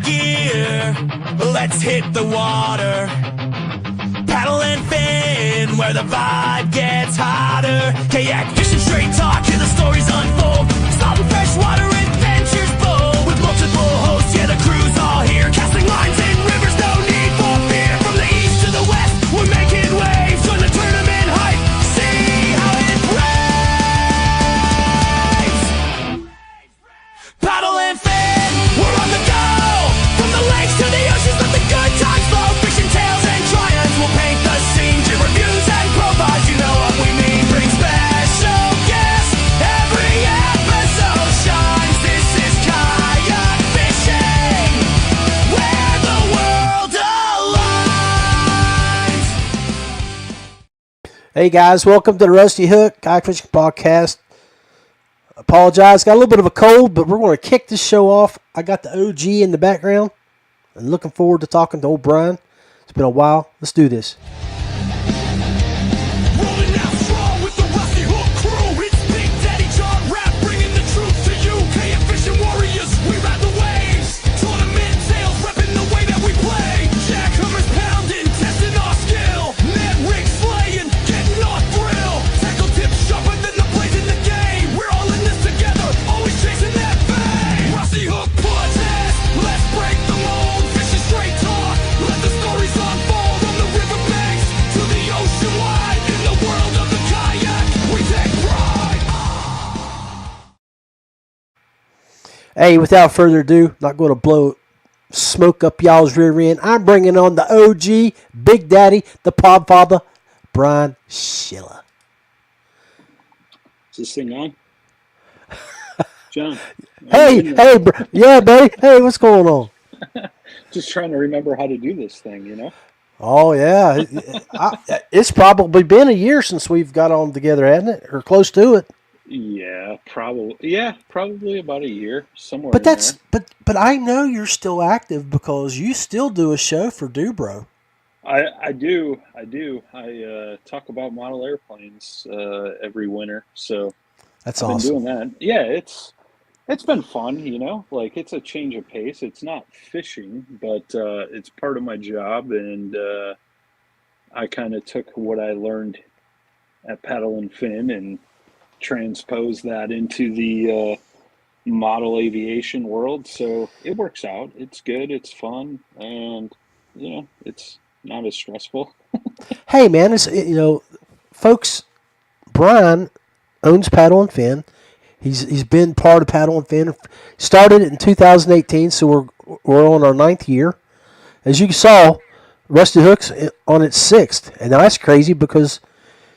gear, let's hit the water. Paddle and fin, where the vibe gets hotter. Kayak fishing, straight talk, hear the stories unfold. Solving freshwater adventures bold. With multiple hosts, yeah, the crew's all here. Casting lines in rivers, no need for fear. From the east to the west, we're making waves. Join the tournament hype, see how it raves. Paddle and fin, we're on the go. From the lakes to the oceans, let the good times flow. Fishing tales and triumphs will paint the scene. Give reviews and profiles, you know what we mean. Bring special guests, every episode shines. This is kayak fishing, where the world aligns. Hey guys, welcome to the Rusty Hook Kayak Fishing Podcast. Apologize, got a little bit of a cold, but we're going to kick this show off. I got the OG in the background and looking forward to talking to old Brian. It's been a while. Let's do this. Rolling out strong with the Rusty Hook crew. It's Big Daddy John Rapp bringing the truth to you. Kayak fishing warriors, we ride the waves. Tournament sales, repping the way that we play. Jackhammers pounding, testing our skill. Net rig slaying, getting our thrill. Tackle tips sharper than the plays in the game. We're all in this together, always chasing that fame. Rusty Hook podcast, let's break the mold. Fishing straight talk, let the stories unfold. On the riverbanks to the ocean wide. In the world of the kayak, we take pride. Hey, without further ado, not going to blow smoke up y'all's rear end. I'm bringing on the OG, Big Daddy, the Podfather, Brian Schiller. Is this thing on? John. Yeah, buddy. Hey, what's going on? Just trying to remember how to do this thing, you know? Oh, yeah. It's probably been a year since we've got on together, hasn't it? Or close to it. Yeah, probably. Yeah, probably about a year, somewhere But in that's but I know you're still active because you still do a show for Dubro. there. I do. I talk about model airplanes every winter, so That's I've been awesome. doing that. Yeah, it's been fun, you know? Like, it's a change of pace. It's not fishing, but it's part of my job, and I kind of took what I learned at Paddle and Fin and transpose that into the model aviation world. So it works out. It's good. It's fun, and it's not as stressful. Hey, man, folks. Brian owns Paddle and Fin. He's been part of Paddle and Fin. Started in 2018, so we're on our 9th year. As you saw, Rusty Hook's on its 6th, and that's crazy because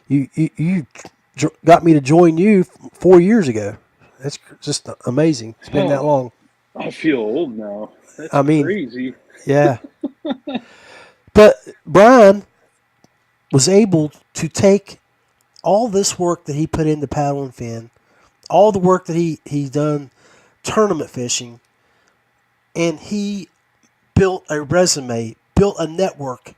you got me to join you 4 years ago. That's just amazing. It's been that long. I feel old now. That's I mean, crazy. Yeah. But Brian was able to take all this work that he put into Paddle and Fin, all the work that he's done tournament fishing, and he built a resume, built a network,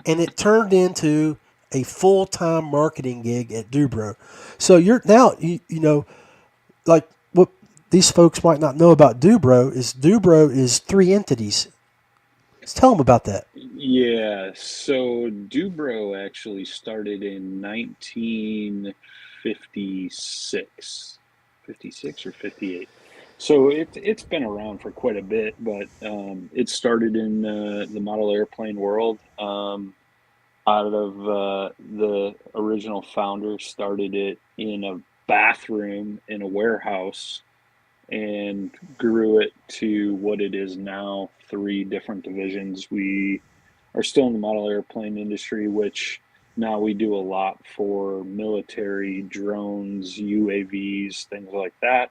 and it turned into a full-time marketing gig at Dubro. So you're now, like what these folks might not know about Dubro is 3 entities. Let's tell them about that. Yeah, so Dubro actually started in 1956, 56 or 58. So it's been around for quite a bit, but it started in the model airplane world. Out of the original founder started it in a bathroom in a warehouse and grew it to what it is now, 3 different divisions. We are still in the model airplane industry, which now we do a lot for military, drones, UAVs, things like that.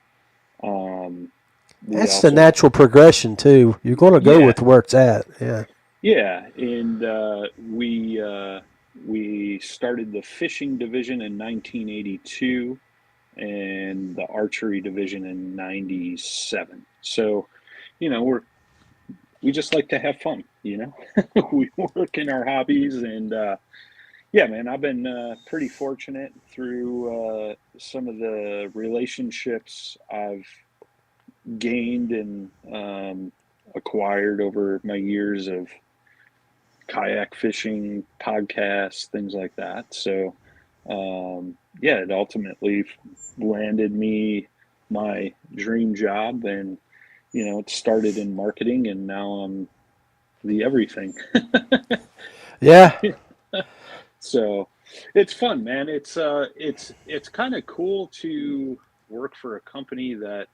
That's the natural progression too. You're going to go with where it's at. Yeah. Yeah, and we started the fishing division in 1982 and the archery division in 97. So, we just like to have fun, we work in our hobbies, and yeah, man, I've been pretty fortunate through some of the relationships I've gained and acquired over my years of kayak fishing, podcasts, things like that. So, yeah, it ultimately landed me my dream job, and it started in marketing, and now I'm the everything. Yeah. So, it's fun, man. It's kind of cool to work for a company that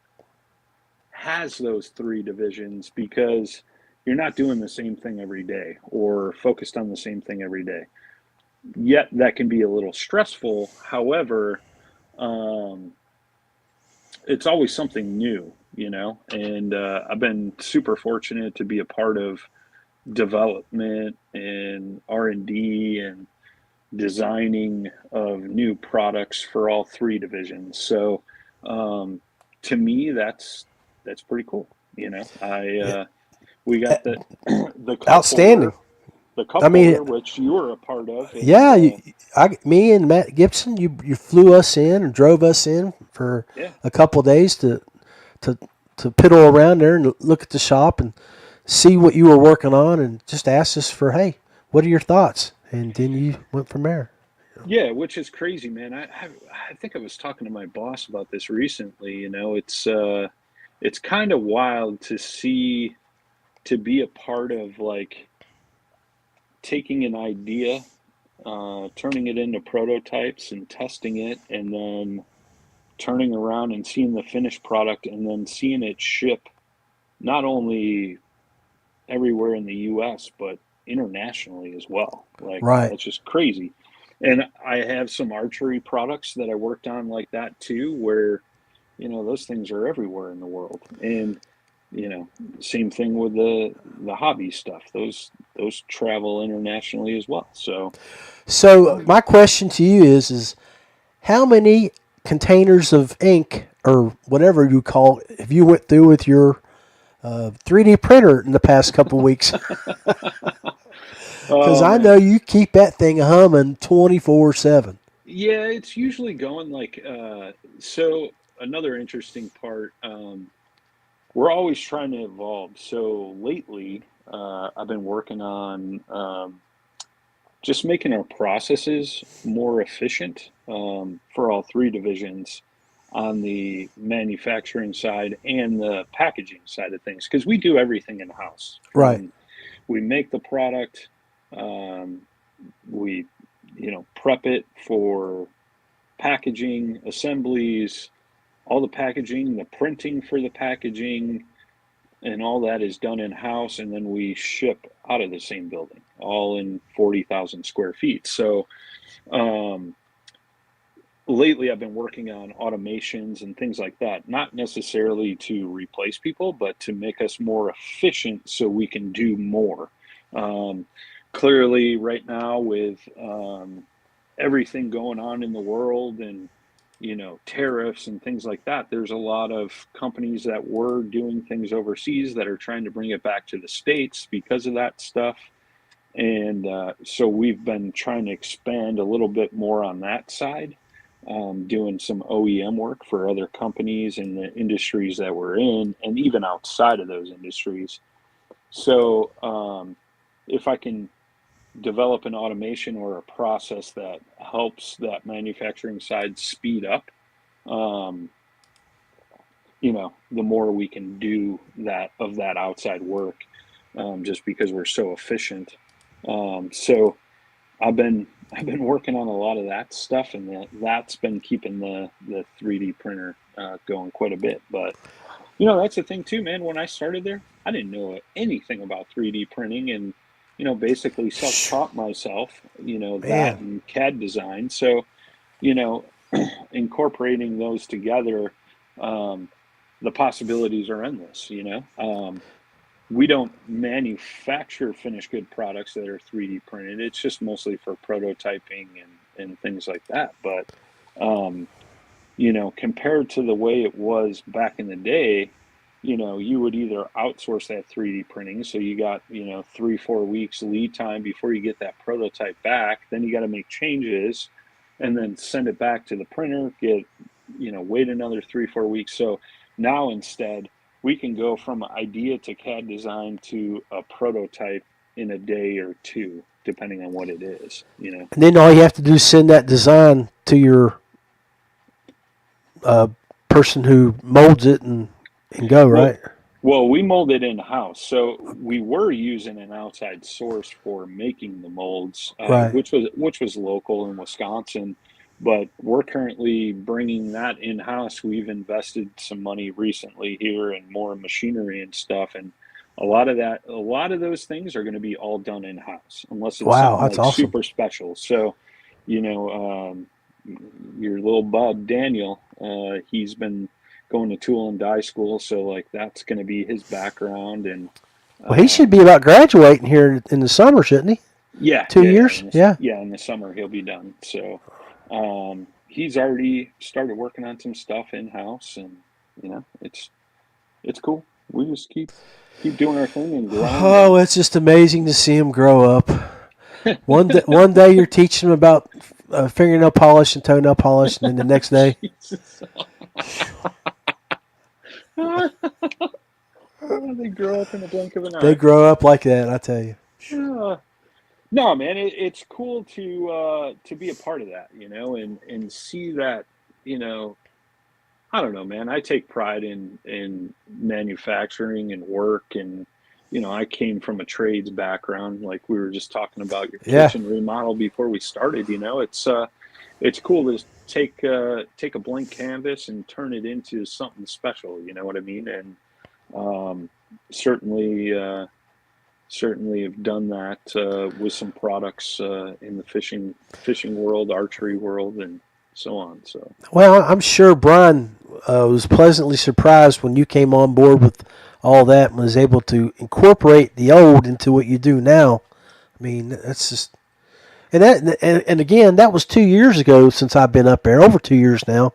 has those three divisions, because you're not doing the same thing every day or focused on the same thing every day. Yet that can be a little stressful. However, um, it's always something new, and I've been super fortunate to be a part of development and R&D and designing of new products for all three divisions. So, um, to me, that's pretty cool. I Yeah. we got the cup Outstanding. holder, the cup I mean, holder, which you were a part of, and yeah, me and Matt Gibson, you flew us in and drove us in for yeah, a couple of days to to piddle around there and look at the shop and see what you were working on, and just asked us for, hey, what are your thoughts? And then you went from there. yeah, which is crazy, man. I think I was talking to my boss about this recently. It's kind of wild to see, to be a part of, like, taking an idea, turning it into prototypes and testing it, and then turning around and seeing the finished product, and then seeing it ship not only everywhere in the US, but internationally as well. Like, Right. that's just crazy. And I have some archery products that I worked on like that too, where, those things are everywhere in the world. And, same thing with the hobby stuff. Those travel internationally as well. So, So my question to you is how many containers of ink or whatever you call it have you went through with your 3D printer in the past couple of weeks? Because oh I know man. you keep that thing humming 24/7. Yeah, it's usually going like, so another interesting part, we're always trying to evolve. So lately, I've been working on, just making our processes more efficient, for all three divisions on the manufacturing side and the packaging side of things, because we do everything in house. Right. From we make the product, um, we prep it for packaging, assemblies, all the packaging, the printing for the packaging, and all that is done in house, and then we ship out of the same building, all in 40,000 square feet. So, um, lately I've been working on automations and things like that, not necessarily to replace people, but to make us more efficient so we can do more. Um, Clearly, right now, with, everything going on in the world, and tariffs and things like that, there's a lot of companies that were doing things overseas that are trying to bring it back to the states because of that stuff. And so we've been trying to expand a little bit more on that side, doing some OEM work for other companies in the industries that we're in, and even outside of those industries. So, if I can develop an automation or a process that helps that manufacturing side speed up, um, the more we can do that outside work, just because we're so efficient. So I've been working on a lot of that stuff, and that's been keeping the 3D printer, going quite a bit. But that's the thing too, man. When I started there, I didn't know anything about 3D printing, and basically self-taught myself, that Man. and CAD design. So, you know, incorporating those together, um, the possibilities are endless. We don't manufacture finished good products that are 3D printed. It's just mostly for prototyping and things like that. But, um, compared to the way it was back in the day, you would either outsource that 3D printing. So you got, 3, 4 weeks lead time before you get that prototype back. Then you got to make changes and then send it back to the printer, wait another 3, 4 weeks. So now instead, we can go from idea to CAD design to a prototype in a day or two, depending on what it is, you know. And then all you have to do is send that design to your uh, person who molds it and go, Well, right? well, we mold it in house, so we were using an outside source for making the molds, Right. which was local in Wisconsin. But we're currently bringing that in house. We've invested some money recently here and more machinery and stuff, and a lot of those things are going to be all done in house, unless it's Wow, something that's like awesome. super special. So, you know, your little bud Daniel, he's been going to tool and die school, so like that's going to be his background. And Well, he should um, be about graduating here in the summer, shouldn't he? yeah, Two yeah, yeah, years? Yeah. in the summer he'll be done. So he's already started working on some stuff in house, and you know it's cool. We just keep doing our thing and growing. Oh, it's just amazing to see him grow up. One day you're teaching him about fingernail polish and toenail polish, and then the next day Jesus. They grow up in the blink of an they eye. grow up like that. I tell you. Yeah. No, man, it's cool to be a part of that, you know, and see that, you know, I don't know, man. I take pride in manufacturing and work, and you know, I came from a trades background, like we were just talking about your Yeah. kitchen remodel before we started. You know, it's cool to take a blank canvas and turn it into something special. You know what I mean? And um, certainly. Certainly have done that with some products in the fishing world, archery world, and so on. So Well, I'm sure Brian was pleasantly surprised when you came on board with all that and was able to incorporate the old into what you do now. I mean, that's just and again, that was 2 years ago since I've been up there, over 2 years now,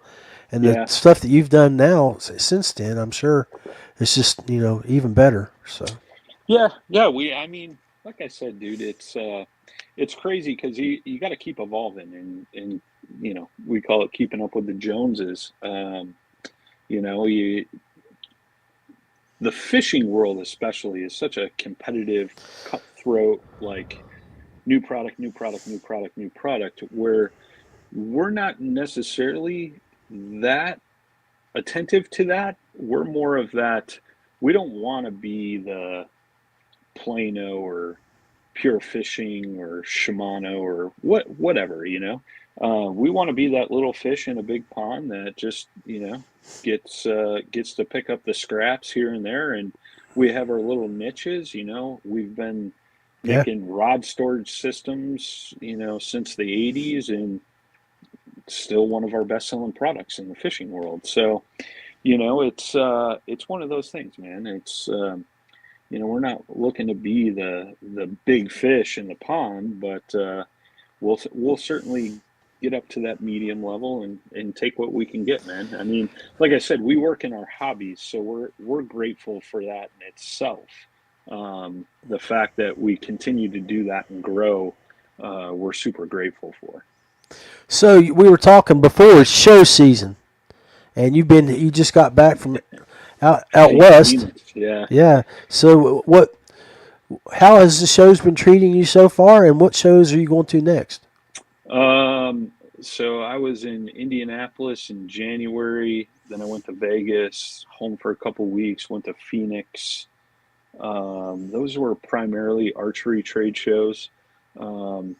and the yeah, stuff that you've done now since then, I'm sure it's just even better. So yeah. I mean, like I said, dude, it's crazy because you got to keep evolving, and you know, we call it keeping up with the Joneses. You know, the fishing world especially is such a competitive, cutthroat, like new product, new product, new product, new product, where we're not necessarily that attentive to that. We're more of that. We don't want to be the Plano or Pure Fishing or Shimano or whatever, you know. We want to be that little fish in a big pond that just, you know, gets to pick up the scraps here and there, and we have our little niches. You know, we've been yeah, making rod storage systems, you know, since the '80s, and still one of our best-selling products in the fishing world. So, you know, it's one of those things, man. It's you know, we're not looking to be the big fish in the pond, but we'll certainly get up to that medium level and take what we can get, man. I mean, like I said, we work in our hobbies, so we're grateful for that in itself. The fact that we continue to do that and grow, we're super grateful for. so we were talking before it's show season, and you just got back from out Hey, west. Phoenix, yeah. Yeah. So what? How has the shows been treating you so far, and what shows are you going to next? So I was in Indianapolis in January. Then I went to Vegas, home for a couple weeks. Went to Phoenix. Those were primarily archery trade shows. Um,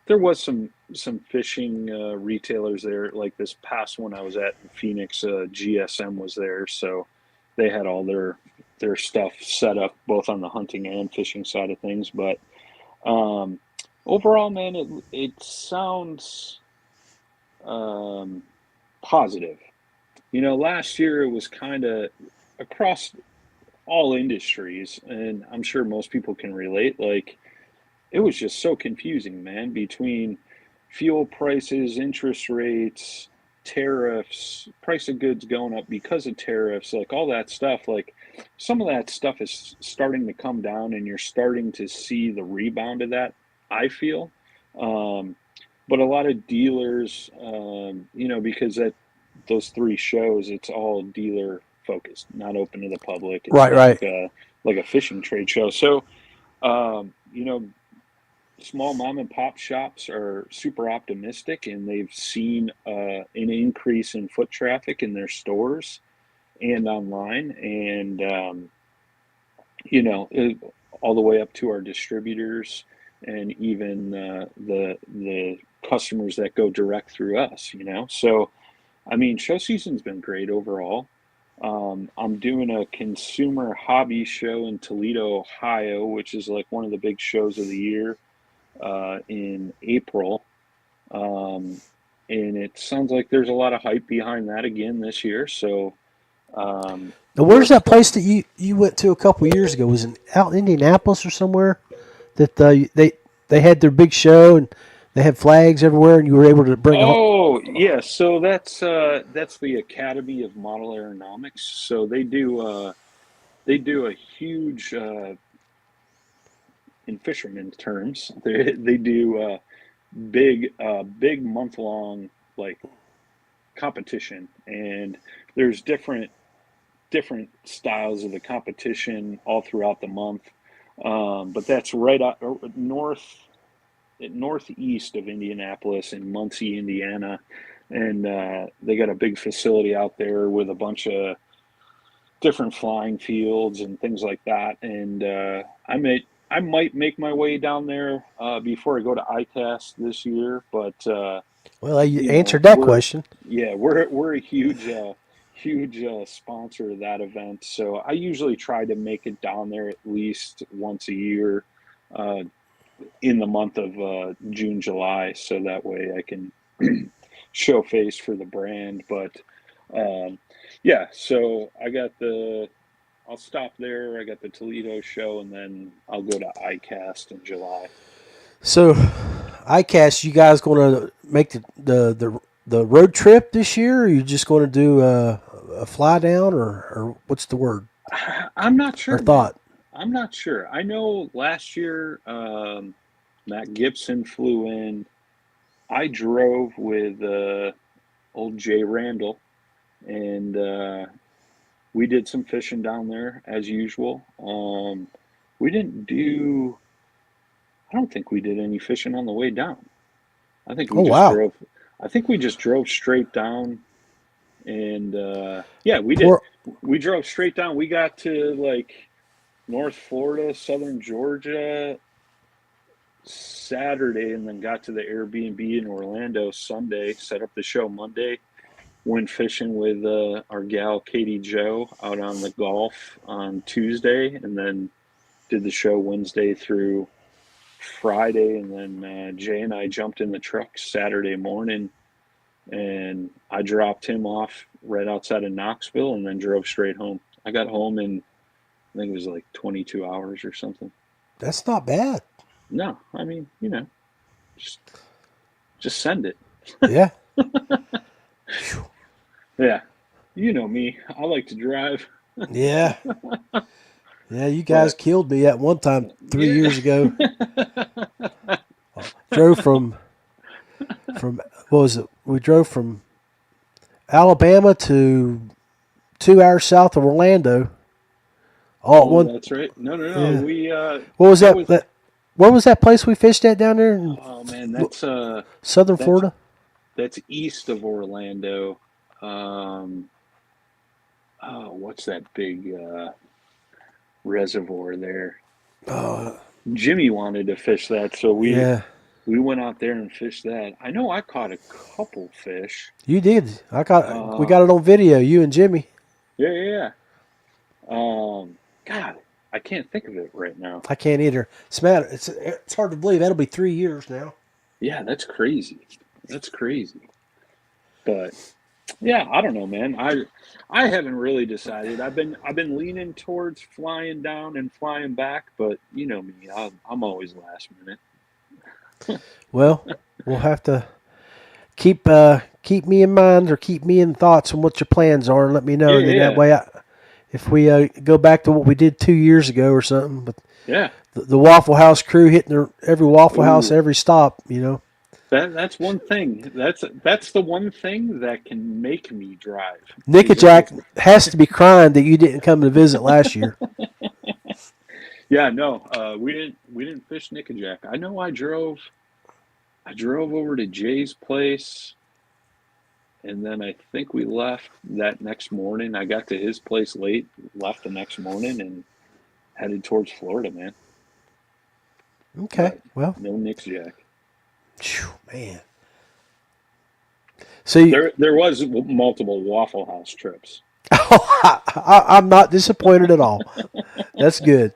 there was some fishing retailers there. Like this past one I was at in Phoenix, GSM was there, so they had all their stuff set up both on the hunting and fishing side of things. But um, overall, man, it sounds um, positive. You know, last year it was kind of across all industries, and I'm sure most people can relate. Like, it was just so confusing, man, between fuel prices, interest rates, tariffs, price of goods going up because of tariffs, like all that stuff. Like, some of that stuff is starting to come down, and you're starting to see the rebound of that, I feel. Um, but a lot of dealers, you know, because at those three shows, it's all dealer. focused, not open to the public. It's Right, not right. like a fishing trade show. So, you know, small mom and pop shops are super optimistic, and they've seen an increase in foot traffic in their stores and online, and all the way up to our distributors and even the customers that go direct through us. So I mean, show season's been great overall. I'm doing a consumer hobby show in Toledo, Ohio, which is like one of the big shows of the year in April. Um, and it sounds like there's a lot of hype behind that again this year. So Now, we're where's that place expecting. that you went to a couple years ago? Was it out in Indianapolis or somewhere that they had their big show and they had flags everywhere and you were able to bring a Oh, yeah. So that's the Academy of Model Aeronautics. So they do a huge in fishermen terms. They do big month long like competition, and there's different styles of the competition all throughout the month. But that's right up northeast of Indianapolis in Muncie, Indiana, and they got a big facility out there with a bunch of different flying fields and things like that. And I might make my way down there before I go to ICAST this year, but well, you answered that we're question. yeah we're a huge sponsor of that event. So I usually try to make it down there at least once a year uh, in the month of June, July, so that way I can show face for the brand. But um, yeah, so I'll stop there. I got the Toledo show, and then I'll go to ICAST in July. So, ICAST, you guys going to make the road trip this year, or are you just going to do a fly down, or what's the word I'm not or sure, man. thought? I'm not sure. I know last year Matt Gibson flew in. I drove with old Jay Randall, and we did some fishing down there as usual. We didn't do. I don't think we did any fishing on the way down. I think we Oh just wow, drove. I think we just drove straight down, and yeah, we did. poor. We drove straight down. We got to like North Florida, Southern Georgia Saturday, and then got to the Airbnb in Orlando Sunday. Set up the show Monday. Went fishing with our gal Katie Joe out on the Gulf on Tuesday, and then did the show Wednesday through Friday, and then Jay and I jumped in the truck Saturday morning, and I dropped him off right outside of Knoxville, and then drove straight home. I got home in I think it was like 22 hours or something. That's not bad. No, I mean just just send it. Yeah, Yeah, you know me. I like to drive. yeah, yeah. You guys But killed me at one time 3 years yeah, ago. Drove from what was it? We drove from Alabama to 2 hours south of Orlando. All at oh, one. that's right. No, no, no. Yeah. We What was that that? was What was that place we fished at down there in oh man, southern that's Florida? that's east of Orlando. Um, oh, what's that big reservoir there? Oh, Jimmy wanted to fish that, so we yeah. we went out there and fished that. I know I caught a couple fish. You did. We Uh, got it on video. You and Jimmy. yeah, yeah, yeah. God, I can't think of it right now. I can't either. It's hard to believe that'll be 3 years now. Yeah, that's crazy. That's crazy. But yeah, I don't know, man. I haven't really decided. I've been leaning towards flying down and flying back, but you know me, I'm always last minute. Well, we'll have to keep me in mind or keep me in thoughts on what your plans are and let me know. Yeah, And then that yeah, way, if we go back to what we did 2 years ago or something, but yeah. the Waffle House crew hitting every Waffle House, Ooh, every stop, That's one thing. That's the one thing that can make me drive. Nick and Is if Jack has to be crying that you didn't come to visit last year. yeah, no, we didn't fish Nickajack. I know I drove over to Jay's place, and then I think we left that next morning. I got to his place late, left the next morning, and headed towards Florida, man. Okay, But well, no Nickajack. man. So you, There was multiple Waffle House trips. I'm not disappointed at all. That's good.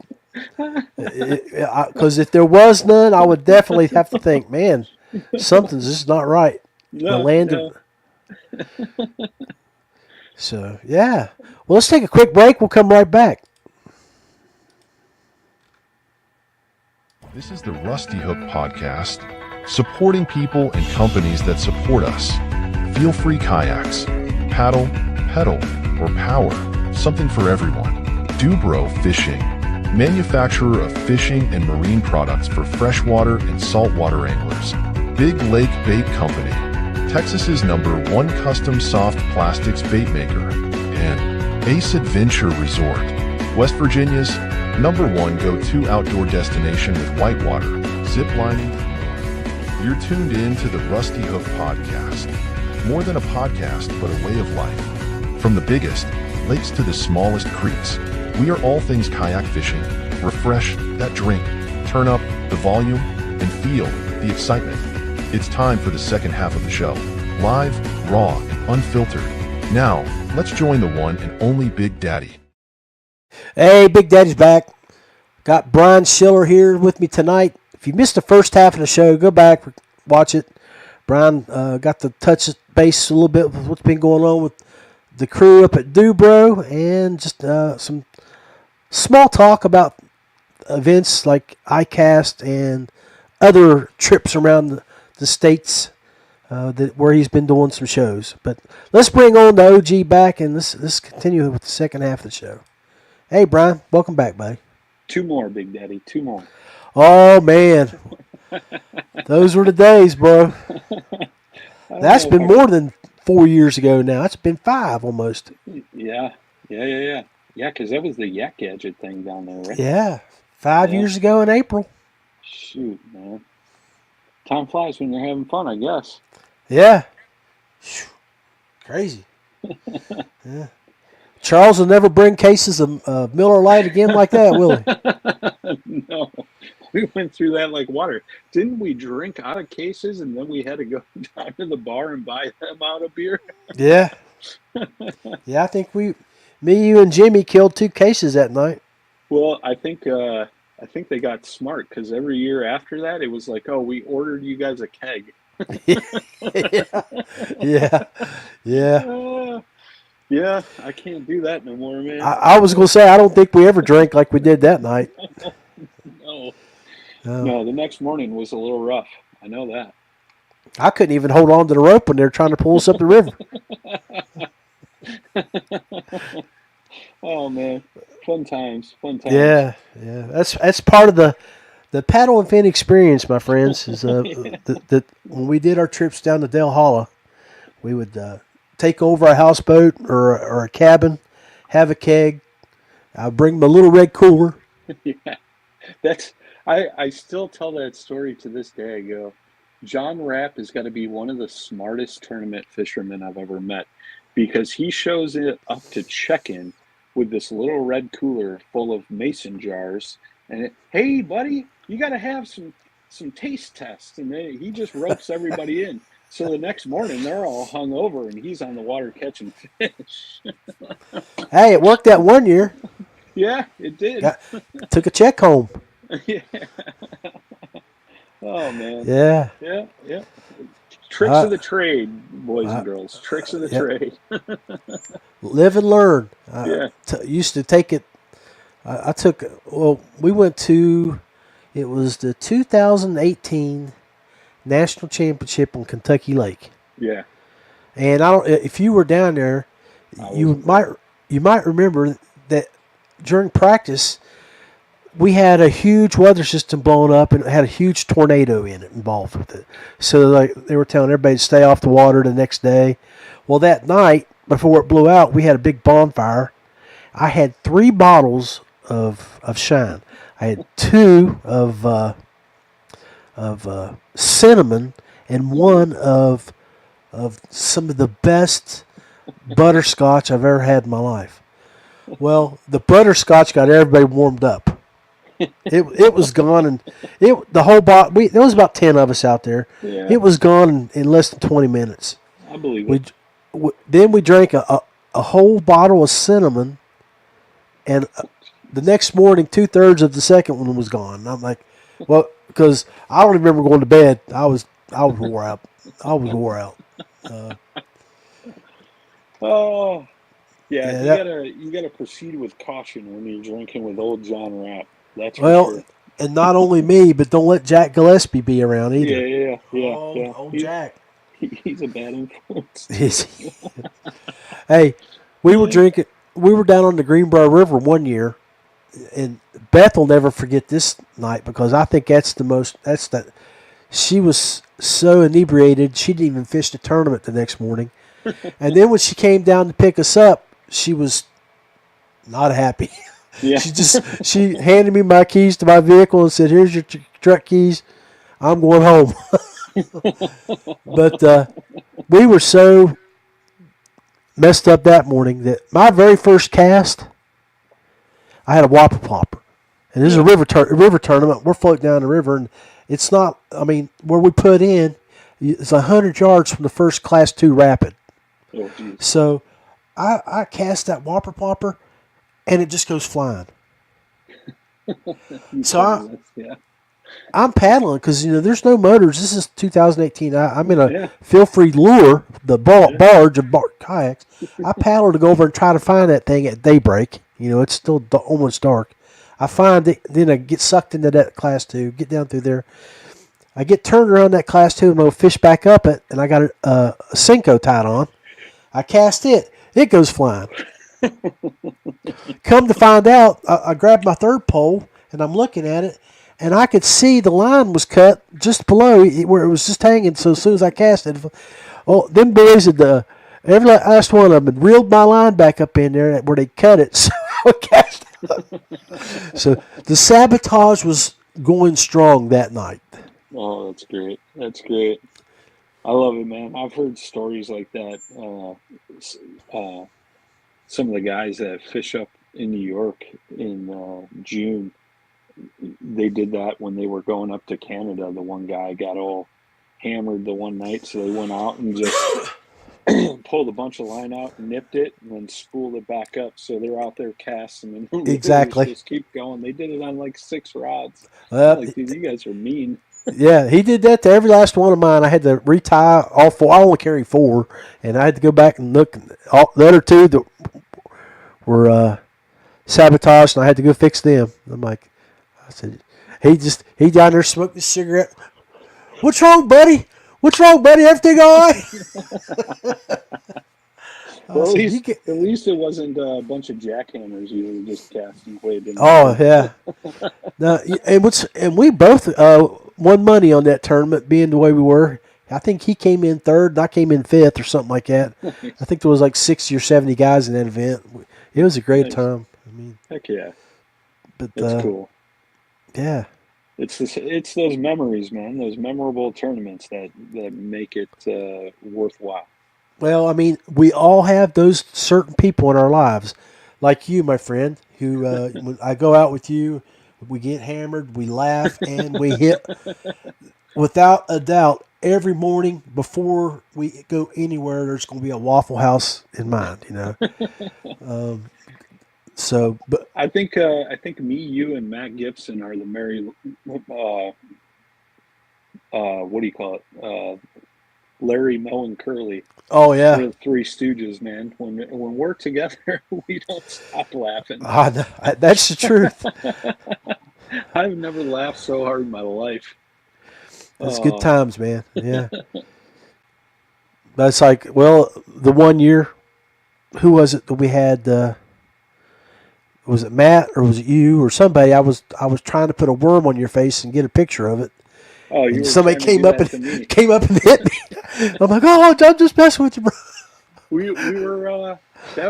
Because if there was none, I would definitely have to think, man, something's just not right. The No, land no. of. So, yeah. Well, let's take a quick break. We'll come right back. This is the Rusty Hook Podcast, supporting people and companies that support us. Feel free kayaks, paddle, pedal, or power, something for everyone. Dubro Fishing, manufacturer of fishing and marine products for freshwater and saltwater anglers. Big Lake Bait Company, Texas's #1 custom soft plastics bait maker. And Ace Adventure Resort, West Virginia's #1 go-to outdoor destination with whitewater, zip lining. You're tuned in to the Rusty Hook Podcast. More than a podcast, but a way of life. From the biggest lakes to the smallest creeks, we are all things kayak fishing. Refresh that drink, turn up the volume, and feel the excitement. It's time for the second half of the show. Live, raw, and unfiltered. Now, let's join the one and only Big Daddy. Hey, Big Daddy's back. Got Brian Schiller here with me tonight. If you missed the first half of the show, go back, watch it. Brian got to touch base a little bit with what's been going on with the crew up at Dubro and just some small talk about events like ICAST and other trips around the states where he's been doing some shows. But let's bring on the OG back and let's continue with the second half of the show. Hey, Brian, welcome back, buddy. 2 more, Big Daddy. 2 more. Oh, man. Those were the days, bro. That's been more than 4 years ago now. It's been 5 almost. Yeah, because that was the Yak Gadget thing down there, right? Yeah. 5 years ago in April. Shoot, man. Time flies when you're having fun, I guess. Yeah. Crazy. Yeah. Charles will never bring cases of Miller Lite again like that, will he? No. We went through that like water. Didn't we drink out of cases and then we had to go down to the bar and buy them out of beer? Yeah. Yeah, I think me, you, and Jimmy killed 2 cases that night. Well, I think they got smart because every year after that, it was like, oh, we ordered you guys a keg. Yeah. Yeah, I can't do that no more, man. I was going to say, I don't think we ever drank like we did that night. No, the next morning was a little rough. I know that. I couldn't even hold on to the rope when they were trying to pull us up the river. Oh, man. Fun times. Yeah. That's part of the paddle and fin experience, my friends. Is when we did our trips down to Del Holla, we would take over a houseboat or a cabin, have a keg. I'd bring my little red cooler. Yeah, I still tell that story to this day. I go, John Rapp has got to be one of the smartest tournament fishermen I've ever met because he shows up to check-in with this little red cooler full of mason jars. And hey, buddy, you got to have some taste tests. And then he just ropes everybody in. So the next morning, they're all hung over, and he's on the water catching fish. Hey, it worked that one year. Yeah, it did. Took a check home. Yeah. Oh, man. Yeah. Tricks of the trade, boys and girls. Tricks of the trade. Live and learn. Yeah. Used to take it. We went to, it was the 2018 National Championship on Kentucky Lake. Yeah. And if you were down there, you might remember that during practice, we had a huge weather system blowing up, and it had a huge tornado in it involved with it. So like they were telling everybody to stay off the water the next day. Well, that night before it blew out, we had a big bonfire. I had 3 bottles of Shine. I had 2 of cinnamon and 1 of some of the best butterscotch I've ever had in my life. Well, the butterscotch got everybody warmed up. It was gone, and the whole bottle. There was about 10 of us out there. Yeah. It was gone in less than 20 minutes. I believe it. Then we drank a whole bottle of cinnamon, and the next morning 2/3 of the second one was gone. And I'm like, well, because I don't remember going to bed. I was wore out. I was wore out. Oh, yeah. Yeah, You gotta proceed with caution when you're drinking with old John Rapp. That's for well, sure. and not only me, but don't let Jack Gillespie be around either. Yeah. Old Jack. He's a bad influence. Hey, we were drinking. We were down on the Greenbrier River one year, and Beth will never forget this night because I think that's the most. That's that. She was so inebriated she didn't even fish the tournament the next morning, and then when she came down to pick us up, she was not happy. Yeah. She handed me my keys to my vehicle and said, "Here's your truck keys. I'm going home." But we were so messed up that morning that my very first cast, I had a whopper plopper. And this is a river tournament. We're floating down the river, and it's not, I mean, where we put in, it's 100 yards from the first Class 2 rapid. Oh, geez. So I cast that whopper plopper, and it just goes flying. So I'm paddling because, there's no motors. This is 2018. I'm in a feel-free lure, the barge of kayaks. I paddle to go over and try to find that thing at daybreak. It's still almost dark. I find it, then I get sucked into that Class 2, get down through there. I get turned around that Class 2 and I'll fish back up it, and I got a Senko tied on. I cast it. It goes flying. Come to find out, I grabbed my third pole, and I'm looking at it, and I could see the line was cut just below where it was just hanging. So as soon as I cast it, them boys every last one of them had reeled my line back up in there where they cut it. So I cast it up. So the sabotage was going strong that night. Oh, that's great. That's great. I love it, man. I've heard stories like that. Some of the guys that fish up in New York in June, they did that when they were going up to Canada. The one guy got all hammered the one night, so they went out and just pulled a bunch of line out, nipped it, and then spooled it back up. So they're out there casting, and Exactly. just keep going. They did it on like 6 rods. Dude, you guys are mean. Yeah, he did that to every last one of mine. I had to retie all 4. I only carry 4, and I had to go back and look. The other 2 that were sabotaged, and I had to go fix them. I said, he down there smoking a cigarette. What's wrong, buddy? Everything all right? Well, at least it wasn't a bunch of jackhammers you were just casting way. Oh yeah. No, and we both won money on that tournament, being the way we were. I think he came in 3rd, and I came in 5th, or something like that. I think there was like 60 or 70 guys in that event. It was a great time. Heck yeah. But that's cool. Yeah. It's those memories, man. Those memorable tournaments that make it worthwhile. Well, we all have those certain people in our lives, like you, my friend, who when I go out with you, we get hammered, we laugh, and we hit, without a doubt, every morning before we go anywhere, there's going to be a Waffle House in mind, So, but I think me, you, and Matt Gibson are the merry, what do you call it? Larry, Moe, and Curly. Oh yeah, we're the 3 Stooges, man. When we're together, we don't stop laughing. That's the truth. I've never laughed so hard in my life. That's good times, man. Yeah. That's like, well, the one year, who was it that we had? was it Matt or was it you or somebody? I was trying to put a worm on your face and get a picture of it, Oh, you and were somebody trying to do that to me. came up and hit me. I'm like, oh, I'm just messing with you, bro. We were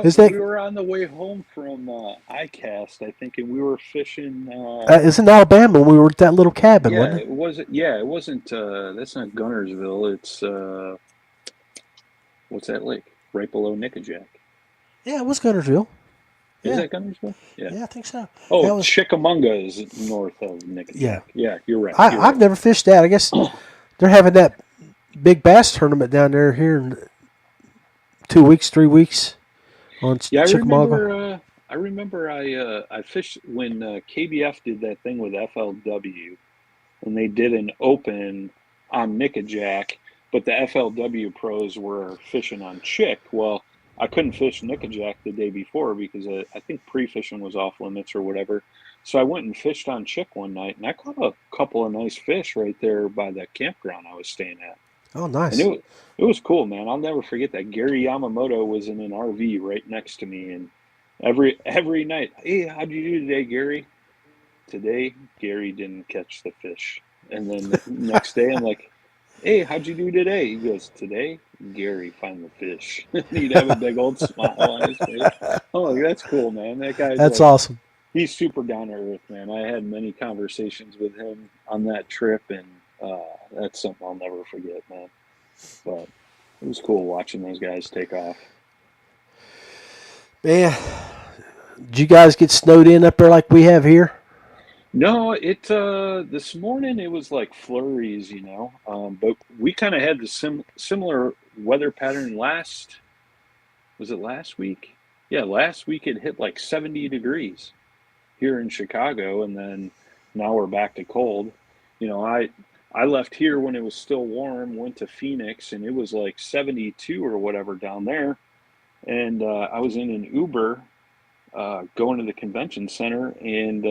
Is that we were on the way home from ICAST, I think, and we were fishing. it's in Alabama when we were at that little cabin, Yeah, wasn't it? it wasn't. Yeah, it wasn't. That's not Gunnersville. It's what's that lake? Right below Nickajack. Yeah, it was Guntersville. Is Yeah, that Gunnersville? Yeah. yeah, I think so. Oh, That was Chickamauga is north of yeah. Nickajack. Yeah, you're right. You're I've right. never fished that. I guess they're having that big bass tournament down there here in 2 weeks, 3 weeks on Yeah, Chickamauga. I remember. I fished when KBF did that thing with FLW, and they did an open on Nickajack, but the FLW pros were fishing on Chick. Well, I couldn't fish Nickajack the day before because I think pre-fishing was off limits or whatever. So I went and fished on Chick one night, and I caught a couple of nice fish right there by the campground I was staying at. Oh, And nice. it was cool, man. I'll never forget that. Gary Yamamoto was in an RV right next to me, and every night, hey, how'd you do today, Gary? Today, Gary didn't catch the fish. And then the next day, I'm like, hey, how'd you do today? He goes, today, Gary found the fish. He'd have a big old smile on his face. I'm like, that's cool, man. That guy's That's like, awesome. he's super down to earth, man. I had many conversations with him on that trip, and that's something I'll never forget, man. But it was cool watching those guys take off. Man, did you guys get snowed in up there like we have here? No, it this morning it was like flurries, but we kind of had the similar weather pattern last. Was it last week? Yeah, last week it hit like 70 degrees here in Chicago, and then now we're back to cold. I left here when it was still warm, went to Phoenix, and it was like 72 or whatever down there, and I was in an Uber going to the convention center, and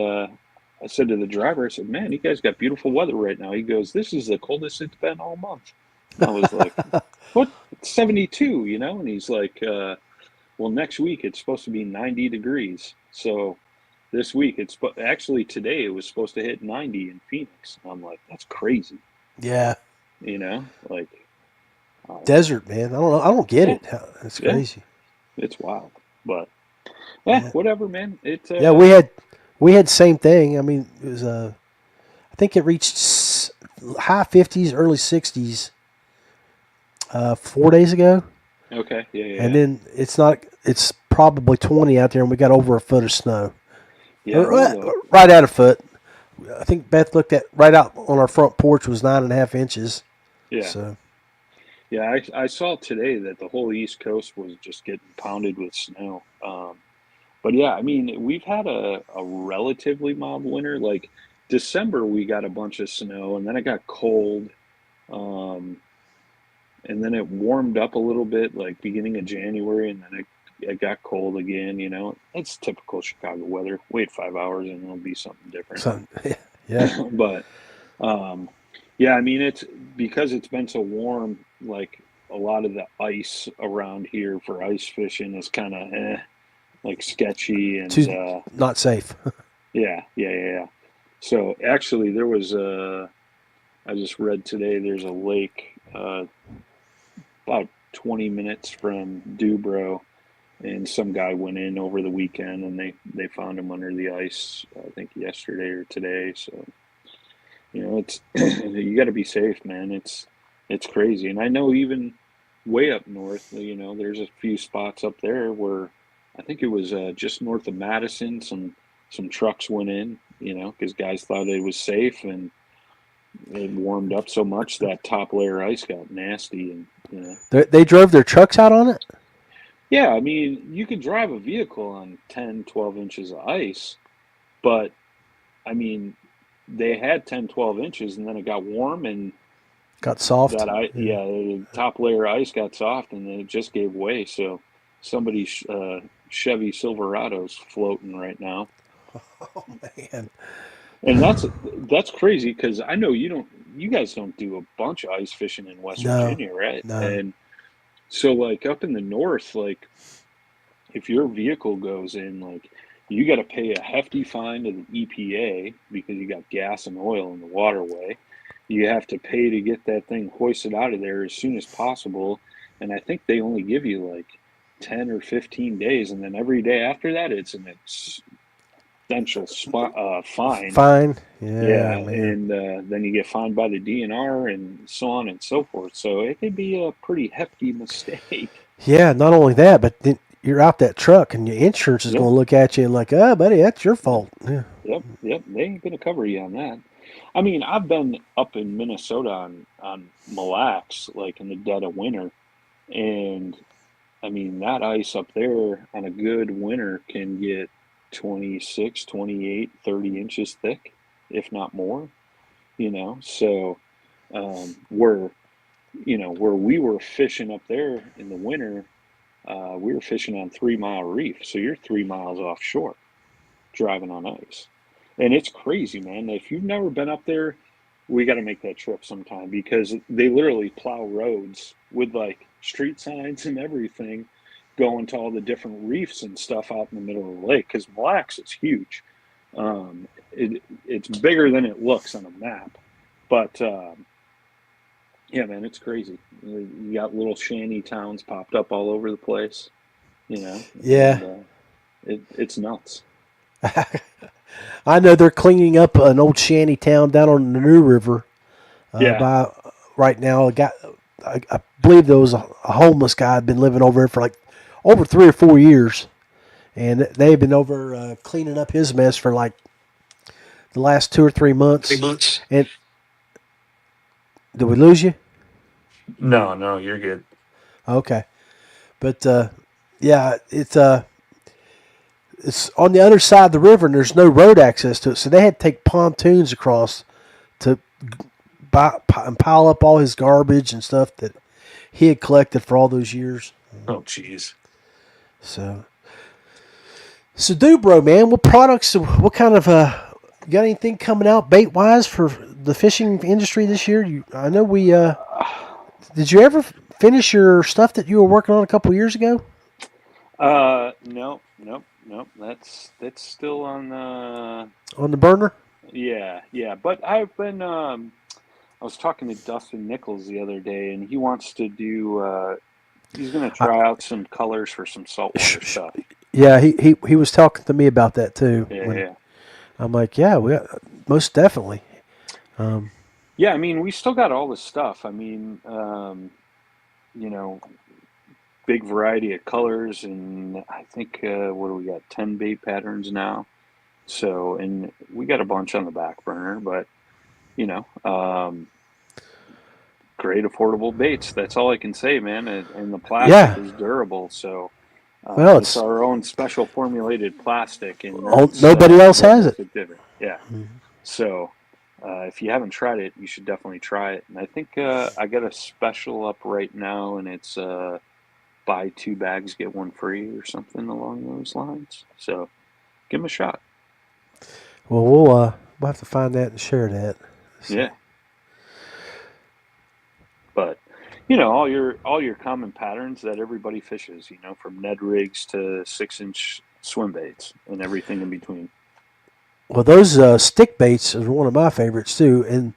I said to the driver, I said, man, you guys got beautiful weather right now. He goes, this is the coldest it's been all month. I was like, what? It's 72, And he's like, well, next week it's supposed to be 90 degrees. So this week, actually today it was supposed to hit 90 in Phoenix. I'm like, that's crazy, Yeah, like, desert, man. I don't know. I don't get yeah, it. It's yeah, crazy. it's wild. But, Yeah, whatever, man. It's, yeah. We had same thing. I mean, it was I think it reached high 50s, early 60s 4 days ago, okay, yeah, yeah, and yeah. then it's not. It's probably 20 out there, and we got over a foot of snow. Yeah, well, Right at a foot. I think Beth looked at right out on our front porch was 9.5 inches. yeah. So Yeah, I saw today that the whole East Coast was just getting pounded with snow. But yeah, I mean, we've had a relatively mild winter. Like December, we got a bunch of snow, and then it got cold, um, and then it warmed up a little bit, like beginning of January, and then it got cold again. It's typical Chicago weather. Wait 5 hours, and it'll be something different. yeah, But yeah, I mean, it's because it's been so warm. Like a lot of the ice around here for ice fishing is kind of like sketchy, and too not safe. yeah. So actually, there was I just read today. There's a lake about 20 minutes from Dubro, and some guy went in over the weekend, and they found him under the ice. I think yesterday or today. So it's you got to be safe, man. It's crazy, and I know even way up north, there's a few spots up there where I think it was just north of Madison. Some trucks went in, because guys thought it was safe, and it warmed up so much that top layer ice got nasty, and They drove their trucks out on it. yeah, I mean, you could drive a vehicle on 10, 12 inches of ice, but I mean, they had 10, 12 inches, and then it got warm, and Got soft. the top layer ice got soft, and then it just gave way. So somebody's Chevy Silverado's floating right now, Oh man. and that's crazy because I know you guys don't do a bunch of ice fishing in West No, Virginia, right? no. And so like up in the north, like if your vehicle goes in, like you got to pay a hefty fine to the EPA because you got gas and oil in the waterway. You have to pay to get that thing hoisted out of there as soon as possible. And I think they only give you like 10 or 15 days. And then every day after that, it's an extensial fine. Fine. Yeah. Yeah, man. And then you get fined by the DNR and so on and so forth. So it could be a pretty hefty mistake. Yeah, not only that, but then you're out that truck and your insurance is Yep. going to look at you and like, oh, buddy, that's your fault. Yeah. Yep. They ain't going to cover you on that. I mean, I've been up in Minnesota on Mille Lacs, like in the dead of winter. And I mean, that ice up there on a good winter can get 26, 28, 30 inches thick, if not more, So, where we were fishing up there in the winter, we were fishing on 3 Mile Reef. So you're 3 miles offshore driving on ice. And it's crazy, man. If you've never been up there, we got to make that trip sometime because they literally plow roads with like street signs and everything going to all the different reefs and stuff out in the middle of the lake because Mille Lacs is huge. It's bigger than it looks on a map. But, yeah, man, it's crazy. You got little shanty towns popped up all over the place, Yeah. And, it's nuts. I know they're cleaning up an old shanty town down on the New River. Yeah. By right now, I believe there was a homeless guy had been living over there for like over 3 or 4 years, and they've been over cleaning up his mess for like the last 2 or 3 months. 3 months. And did we lose you? No, you're good. Okay, but yeah, it's on the other side of the river, and there's no road access to it, so they had to take pontoons across to and pile up all his garbage and stuff that he had collected for all those years. Oh, jeez. So Dubro, man, what kind of you got anything coming out bait wise for the fishing industry this year? I know we did you ever finish your stuff that you were working on a couple years ago? Nope. That's still on the burner. Yeah. But I've been I was talking to Dustin Nichols the other day, and he wants to do. He's going to try out some colors for some saltwater stuff. Yeah, he was talking to me about that too. Yeah. I'm like, yeah, most definitely. Yeah, I mean, we still got all the stuff. I mean, big variety of colors, and I think what do we got? 10 bait patterns now. So, and we got a bunch on the back burner, but great affordable baits. That's all I can say, man. And the plastic is durable, so it's our own special formulated plastic, and nobody else has it. Yeah. Mm-hmm. So if you haven't tried it, you should definitely try it. And I think I got a special up right now, and it's buy 2 bags get 1 free or something along those lines. So give them a shot. Well, we'll have to find that and share that. So. Yeah. But all your common patterns that everybody fishes, from Ned rigs to 6-inch swim baits and everything in between. Well, those stick baits are one of my favorites too. And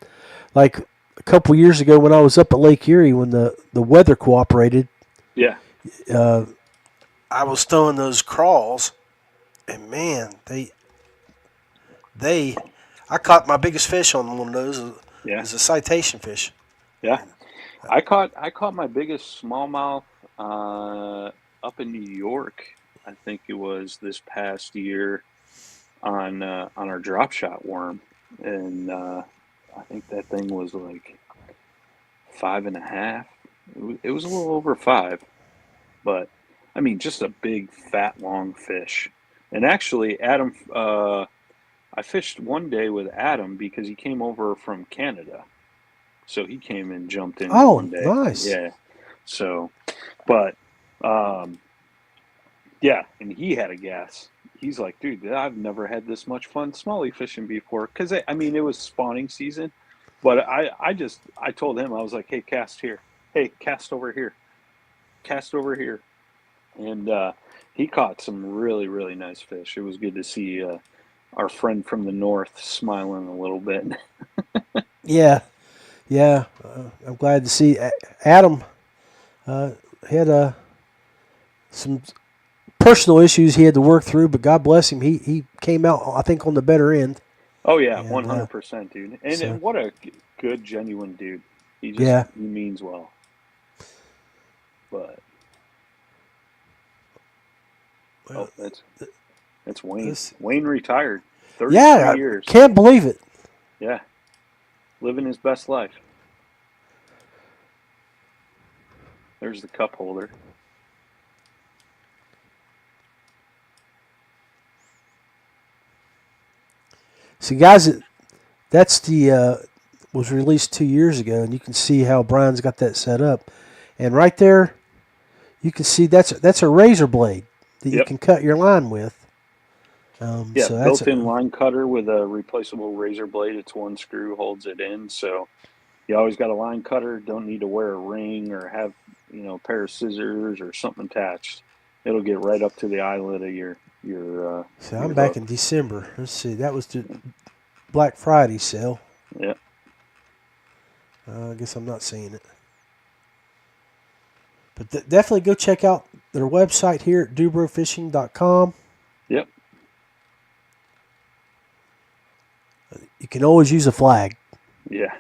like a couple years ago when I was up at Lake Erie when the weather cooperated, yeah, I was throwing those crawls, and man, I caught my biggest fish on one of those. Yeah, it's a citation fish. Yeah, I caught my biggest smallmouth up in New York. I think it was this past year on our drop shot worm, and I think that thing was like 5.5. It was a little over 5, but I mean, just a big, fat, long fish. And actually, Adam, I fished one day with Adam because he came over from Canada. So he came and jumped in one day. Oh, nice. Yeah. So, but, yeah, and he had a gas. He's like, dude, I've never had this much fun smallie fishing before. Because, I mean, it was spawning season. But I told him, I was like, hey, cast here. Hey, cast over here. Cast over here. And he caught some really, really nice fish. It was good to see our friend from the north smiling a little bit. Yeah, yeah. I'm glad to see Adam had some personal issues he had to work through, but God bless him. He came out, I think, on the better end. Oh yeah, And 100%, dude. And, so, and what a good, genuine dude. yeah. He means well. But Well, that's Wayne. this, Wayne retired, 33 yeah, I years. can't believe it. Yeah, living his best life. There's the cup holder. See, guys, that's the was released 2 years ago, and you can see how Brian's got that set up. And right there, you can see that's a razor blade that you Yep. can cut your line with. Yeah, So that's built-in line cutter with a replaceable razor blade. It's one screw holds it in, so you always got a line cutter. Don't need to wear a ring or have a pair of scissors or something attached. It'll get right up to the eyelet of your So your I'm back hook. in December. Let's see, that was the Black Friday sale. Yeah. I guess I'm not seeing it. But definitely go check out their website here at dubrofishing.com. Yep. You can always use a flag. Yeah.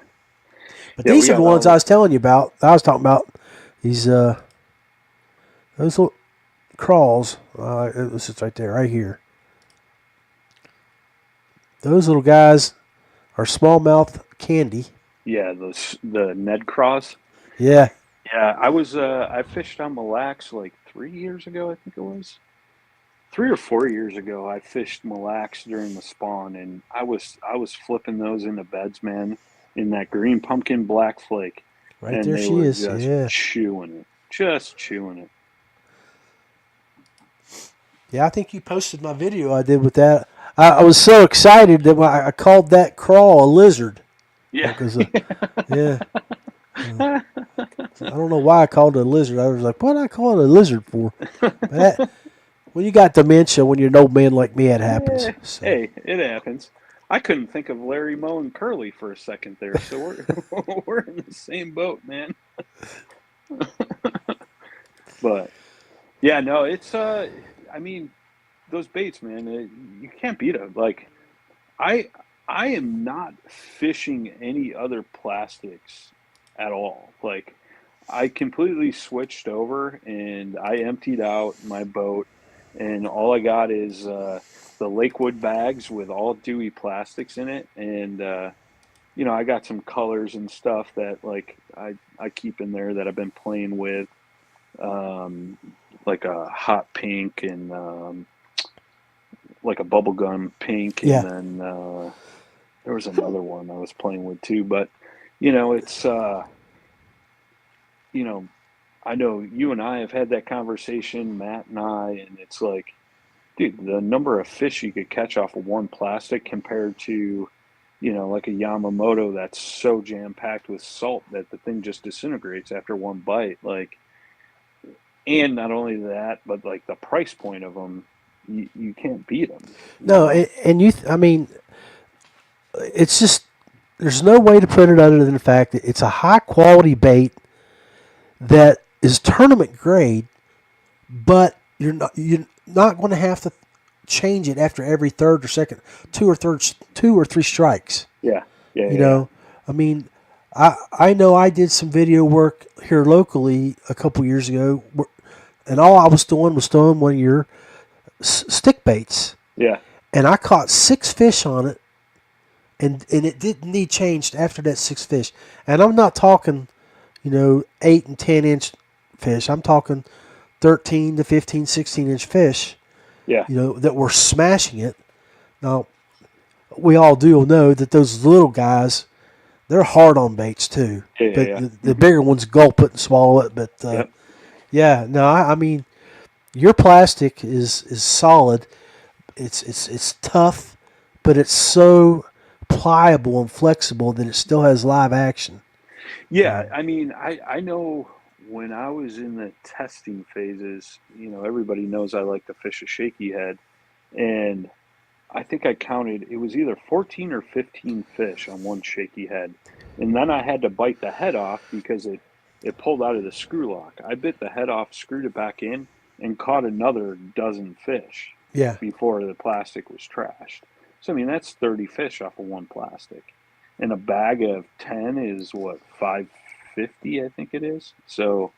But Yeah, these we are the got ones all- I was telling you about. I was talking about these those little crawls. This is right there, right here. Those little guys are smallmouth candy. Yeah, the Ned Cross. Yeah. Yeah, I fished on Mille Lacs like 3 years ago, I think it was. 3 or 4 years ago, I fished Mille Lacs during the spawn, and I was flipping those into beds, man, in that green pumpkin black flake, Right and there they she were is. just Yeah. chewing it. Yeah, I think you posted my video I did with that. I was so excited that when I called that crawl a lizard. Yeah, Because, yeah. I don't know why I called it a lizard. I was like, what did I call it a lizard for? But when you got dementia, when you're an old man like me, it happens. Yeah. So. Hey, it happens. I couldn't think of Larry Moe and Curly for a second there, so we're in the same boat, man. But yeah, no, it's I mean, those baits, man, you can't beat them. Like I I am not fishing any other plastics at all. Like I completely switched over and I emptied out my boat, and all I got is the Lakewood bags with all Dewey plastics in it, and I got some colors and stuff that like I keep in there that I've been playing with, um, like a hot pink and like a bubblegum pink, and Yeah. then there was another one I was playing with too. But it's I know you and I have had that conversation, Matt and I, and it's like, dude, the number of fish you could catch off of one plastic compared to, like a Yamamoto that's so jam packed with salt that the thing just disintegrates after one bite. Like, and not only that, but like the price point of them, you can't beat them. No, and I mean, it's just, there's no way to put it other than the fact that it's a high quality bait that is tournament grade, but you're not going to have to change it after every third or second, two or three strikes. Yeah, yeah, You know, I mean, I know I did some video work here locally a couple years ago, and all I was doing one of your stick baits, yeah, and I caught 6 fish on it, and it didn't need changed after that 6 fish. And I'm not talking, 8 and 10 inch fish. I'm talking 13 to 15, 16 inch fish, yeah, that were smashing it. Now, we all do know that those little guys, they're hard on baits too. Yeah, But yeah. the bigger ones gulp it and swallow it. But Yep. yeah, no, I mean, your plastic is solid. It's tough, but it's so pliable and flexible that it still has live action. Yeah, I mean, I know when I was in the testing phases, everybody knows I like to fish a shaky head, and I think I counted, it was either 14 or 15 fish on one shaky head. And then I had to bite the head off because it pulled out of the screw lock. I bit the head off, screwed it back in, and caught another dozen fish Yeah. before the plastic was trashed. So, I mean, that's 30 fish off of one plastic. And a bag of 10 is what, $5.50, I think it is. So,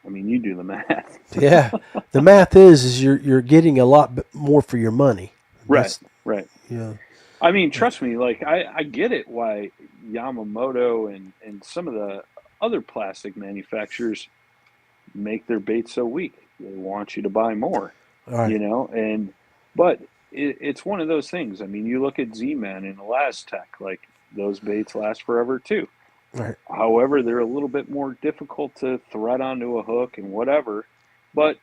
I mean, you do the math. Yeah. The math is you're getting a lot more for your money. Right. Yeah. I mean, trust me, like I get it why Yamamoto and some of the other plastic manufacturers make their bait so weak. They want you to buy more, All right. But it's one of those things. I mean, you look at Z-Man and Elastec, like those baits last forever too. All right. However, they're a little bit more difficult to thread onto a hook and whatever, but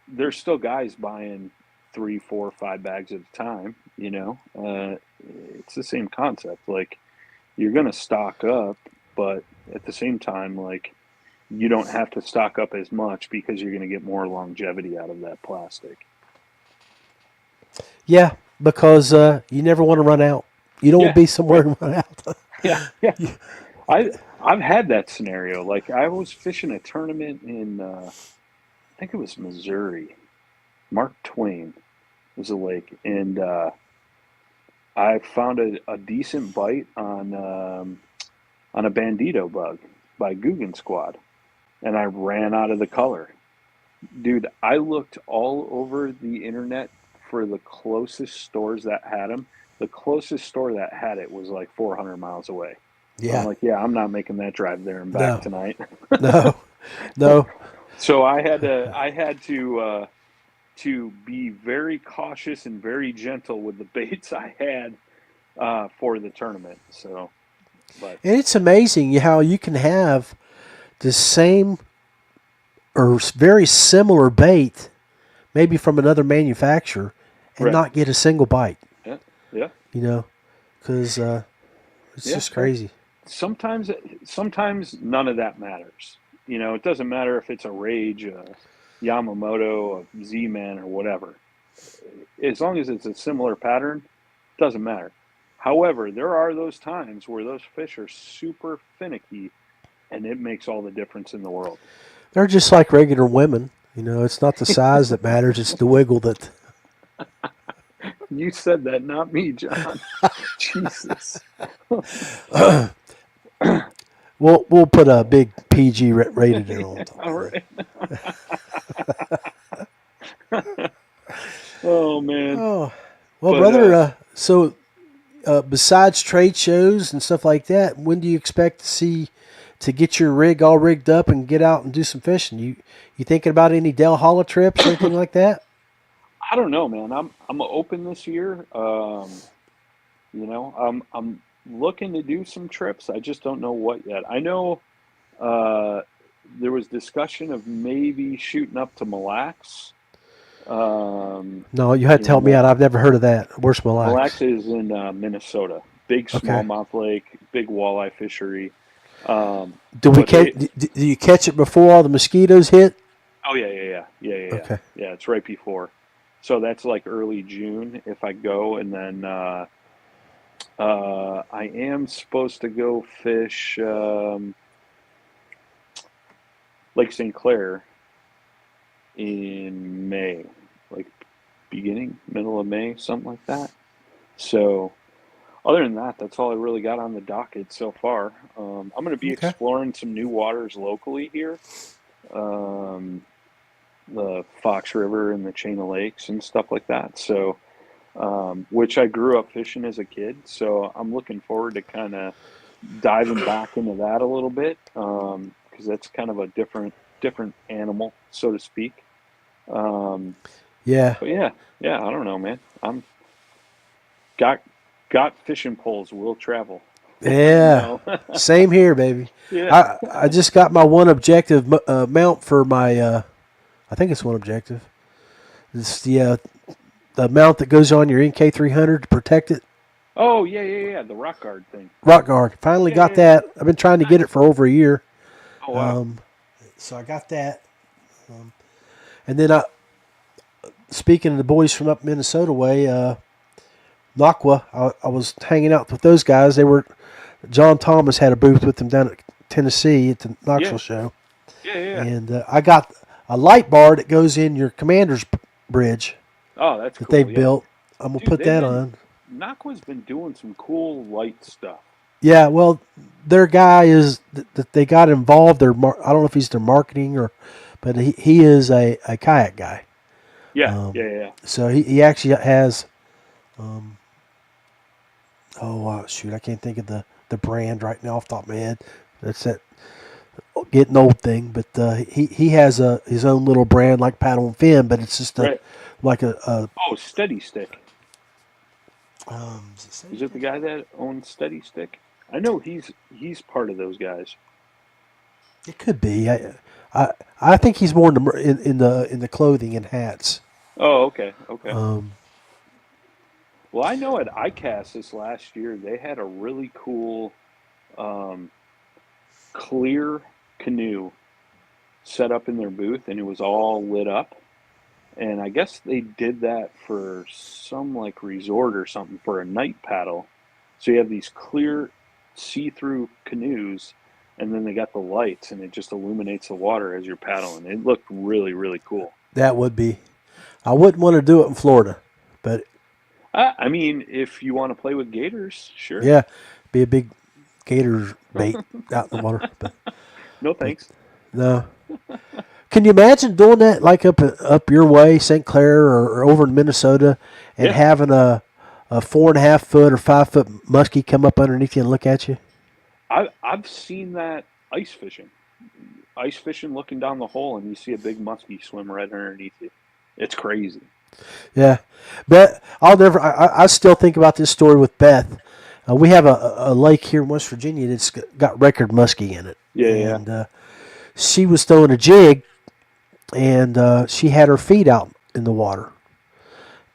there's still guys buying 3, 4, 5 bags at a time. It's the same concept. Like, you're going to stock up, but at the same time, like, you don't have to stock up as much because you're going to get more longevity out of that plastic. Yeah, because you never want to run out. You don't want to be somewhere and run out. Yeah. I've had that scenario. Like, I was fishing a tournament in, I think it was Missouri. Mark Twain was a lake, and I found a decent bite on a bandito bug by Guggen Squad, and I ran out of the color. Dude, I looked all over the internet for the closest stores that had them. The closest store that had it was like 400 miles away. Yeah. I'm like, I'm not making that drive there and back tonight. No. So I had to be very cautious and very gentle with the baits I had for the tournament. So, but And it's amazing how you can have the same or very similar bait, maybe from another manufacturer, and not get a single bite. Yeah. Because it's just crazy. Sometimes none of that matters. It doesn't matter if it's a Rage, a Yamamoto, a Z-Man, or whatever. As long as it's a similar pattern, it doesn't matter. However, there are those times where those fish are super finicky, and it makes all the difference in the world. They're just like regular women. It's not the size that matters; it's the wiggle that. You said that, not me, John. Jesus. We'll put a big PG rated in on it. All right. Oh man. Oh, well, brother. So, besides trade shows and stuff like that, when do you expect to get your rig all rigged up and get out and do some fishing? You thinking about any Del Holla trips or anything like that? I don't know, man. I'm open this year. I'm looking to do some trips. I just don't know what yet. I know there was discussion of maybe shooting up to Mille Lacs. No, you had to help me out. I've never heard of that. Where's Mille Lacs? Mille Lacs is in Minnesota. Big smallmouth lake, big walleye fishery. Do you catch it before all the mosquitoes hit? Oh yeah. Okay. Yeah, it's right before. So that's like early June if I go, and then I am supposed to go fish Lake St. Clair in May, like middle of May, something like that. So other than that, that's all I really got on the docket so far. I'm going to be exploring some new waters locally here. The Fox River and the chain of lakes and stuff like that. So, which I grew up fishing as a kid. So I'm looking forward to kind of diving back into that a little bit. Cause that's kind of a different animal, so to speak. Yeah. But yeah, I don't know, man. I'm got fishing poles, will travel. Yeah. Same here, baby. Yeah. I just got my one objective mount for my, I think it's one objective. It's the mount that goes on your NK300 to protect it. Oh, yeah. The rock guard thing. Rock guard. Finally got that. I've been trying to get it for over a year. Oh, wow. So I got that. And then speaking of the boys from up Minnesota way, Naqua, I was hanging out with those guys. John Thomas had a booth with them down at Tennessee at the Knoxville Yeah. show. Yeah. And I got a light bar that goes in your commander's bridge Oh, that's that cool. they've Yeah. built. I'm going to Dude, put that on. Naqua's been doing some cool light stuff. Yeah, well, their guy is that they got involved. I don't know if he's their marketing but he is a kayak guy. Yeah, yeah. So he actually has. Shoot, I can't think of the brand right now off the top of my head. That's that getting old thing. But he has his own little brand like Paddle and Fin, but it's just like a. Oh, Steady Stick. Is it the guy that owns Steady Stick? I know he's part of those guys. It could be. I think he's more in the clothing and hats. Oh, okay. Well, I know at ICAST this last year they had a really cool clear canoe set up in their booth, and it was all lit up. And I guess they did that for some like resort or something for a night paddle. So you have these clear see-through canoes, and then they got the lights, and it just illuminates the water as you're paddling. It looked really, really cool. That would be. I wouldn't want to do it in Florida, but I mean, if you want to play with gators, sure. yeah, be a big gator bait out in the water. But no thanks. No. Can you imagine doing that like up your way, St. Clair or over in Minnesota, and having a 4.5 foot or 5 foot muskie come up underneath you and look at you? I've seen that ice fishing looking down the hole, and you see a big muskie swim right underneath you. It's crazy. Yeah, but I still think about this story with Beth. We have a lake here in West Virginia that's got record muskie in it. Yeah, and she was throwing a jig, and she had her feet out in the water.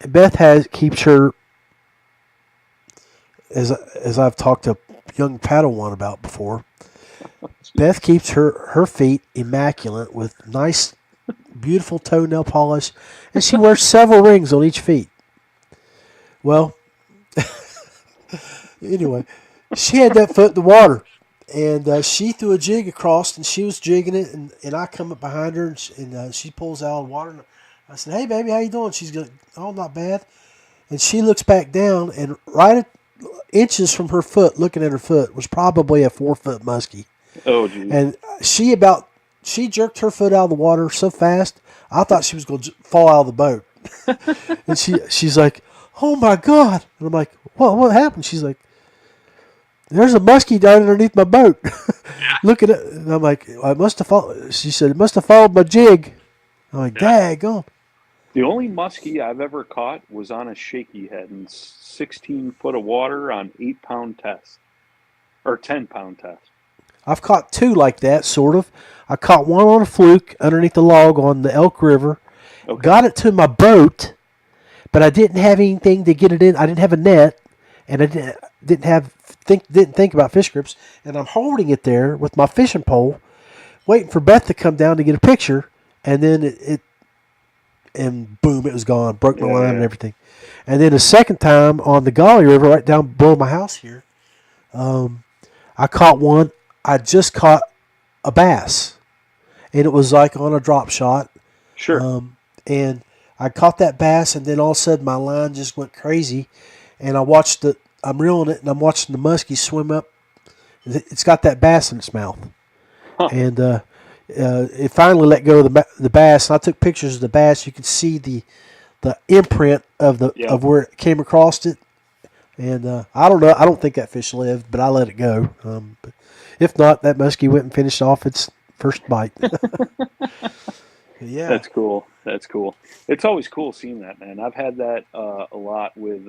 And Beth keeps her, as I've talked to young Padawan about before. Beth keeps her feet immaculate with nice, beautiful toenail polish, and she wears several rings on each feet. Well, anyway, she had that foot in the water, and she threw a jig across, and she was jigging it, and I come up behind her, and she pulls out of the water, and I said, "Hey, baby, how you doing?" She's going, "Oh, not bad." And she looks back down, and right at inches from her foot, looking at her foot, was probably a 4 foot muskie. Oh, geez. And she jerked her foot out of the water so fast, I thought she was going to fall out of the boat. And she's like, "Oh my God!" And I'm like, "What happened?" She's like, "There's a muskie down underneath my boat." Look at it. And I'm like, "I must have followed." She said, "It must have followed my jig." I'm like, "Daggone." The only muskie I've ever caught was on a shaky head in 16 foot of water on 8-pound test or 10-pound test. I've caught two like that, sort of. I caught one on a fluke underneath the log on the Elk River. Okay. Got it to my boat, but I didn't have anything to get it in. I didn't have a net, and I didn't think about fish grips. And I'm holding it there with my fishing pole, waiting for Beth to come down to get a picture. And then and boom, it was gone. Broke my line and everything. And then the second time on the Golly River, right down below my house here, I caught one. I just caught a bass, and it was like on a drop shot. Sure. And I caught that bass, and then all of a sudden my line just went crazy, and I'm reeling it, and I'm watching the muskie swim up. It's got that bass in its mouth. Huh. And it finally let go of the bass, and I took pictures of the bass. You could see the imprint of where it came across it. And I don't know. I don't think that fish lived, but I let it go. But if not, that muskie went and finished off its first bite. Yeah, That's cool. It's always cool seeing that, man. I've had that a lot with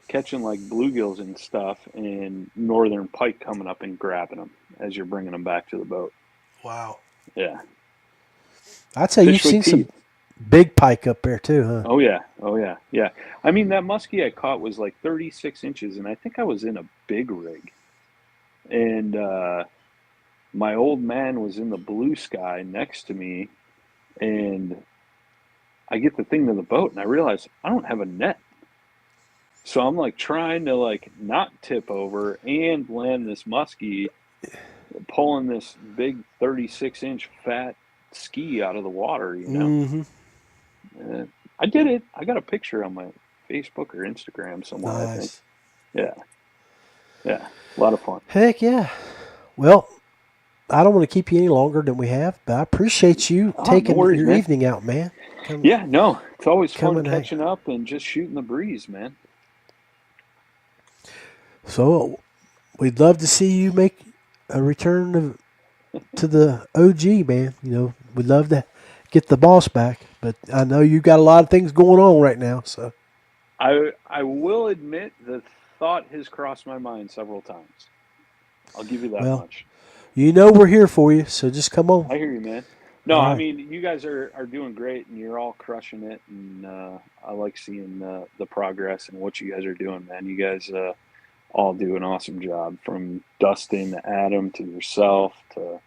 catching like bluegills and stuff, and northern pike coming up and grabbing them as you're bringing them back to the boat. Wow. Yeah. I'd say Fish you've seen with some teeth. big pike up there too, huh? Oh yeah. I mean, that muskie I caught was like 36 inches, and I think I was in a big rig. And my old man was in the blue sky next to me, and I get the thing to the boat, and I realize I don't have a net. So I'm like trying to like not tip over and land this muskie, pulling this big 36-inch fat ski out of the water, you know. Mm-hmm. I did it. I got a picture on my Facebook or Instagram somewhere, I think. Nice. Yeah. Yeah. A lot of fun. Heck yeah. Well, I don't want to keep you any longer than we have, but I appreciate you Oh, taking no worries, your man. evening out, man. Come, Yeah, no. It's always Come fun and hang. catching up and just shooting the breeze, man. So we'd love to see you make a return to the OG, man. You know, we'd love to get the boss back, but I know you got a lot of things going on right now. So I will admit the thought has crossed my mind several times. I'll give you that Well, much. you know we're here for you. So just come on. I hear you, man. No, All I right. mean, you guys are doing great, and you're all crushing it, and I like seeing the progress and what you guys are doing, man. You guys all do an awesome job, from Dustin to Adam to yourself to